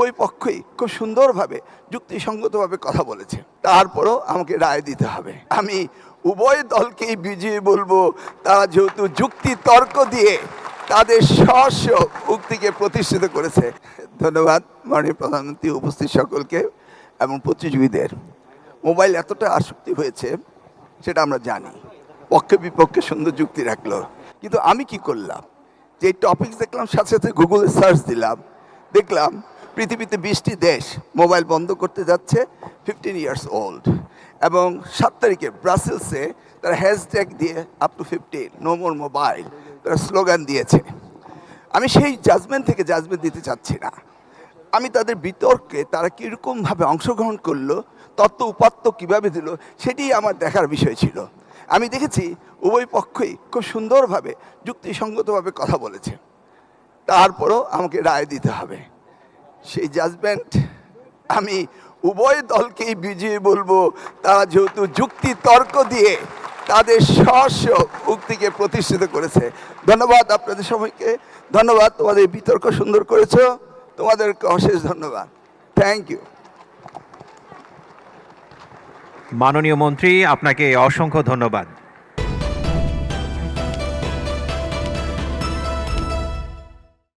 উভয় পক্ষই খুব সুন্দরভাবে যুক্তিসঙ্গতভাবে কথা বলেছে। তারপরও আমাকে রায় দিতে হবে। আমি উভয় দলকেই বিজয়ী বলবো, তারা যেহেতু যুক্তি তর্ক দিয়ে তাদের স্ব উক্তিকে প্রতিষ্ঠিত করেছে। ধন্যবাদ মাননীয় প্রধানমন্ত্রী, উপস্থিত সকলকে এবং প্রতিযোগীদের। মোবাইল এতটা আসক্তি হয়েছে সেটা আমরা জানি, পক্ষে বিপক্ষে সুন্দর যুক্তি রাখলো, কিন্তু আমি কি করলাম যে টপিক দেখলাম, সাথে সাথে গুগলে সার্চ দিলাম, দেখলাম পৃথিবীতে 20টি দেশ মোবাইল বন্ধ করতে যাচ্ছে 15 ইয়ার্স ওল্ড, এবং 7 তারিখে ব্রাসেলসে তারা হ্যাশট্যাগ দিয়ে up to 15 no more mobile তারা স্লোগান দিয়েছে। আমি সেই জাজমেন্ট থেকে জাজমেন্ট দিতে চাচ্ছি না, আমি তাদের বিতর্কে তারা কীরকমভাবে অংশগ্রহণ করলো, তত্ত্ব উপাত্ত কীভাবে দিল, সেটি আমার দেখার বিষয় ছিল। আমি দেখেছি উভয় পক্ষই খুব সুন্দরভাবে যুক্তিসঙ্গতভাবে কথা বলেছে। তারপরও আমাকে রায় দিতে হবে। সেই জাজমেন্ট আমি উভয় দলকেই বিজয়ী বলবো, তারা যেহেতু যুক্তি তর্ক দিয়ে তাদের স্ব উক্তিকে প্রতিষ্ঠিত করেছে। ধন্যবাদ আপনাদের সবাইকে, ধন্যবাদ, তোমাদের বিতর্ক সুন্দর করেছো, তোমাদেরকে অশেষ ধন্যবাদ। Thank you. মাননীয় মন্ত্রী, আপনাকে অসংখ্য ধন্যবাদ।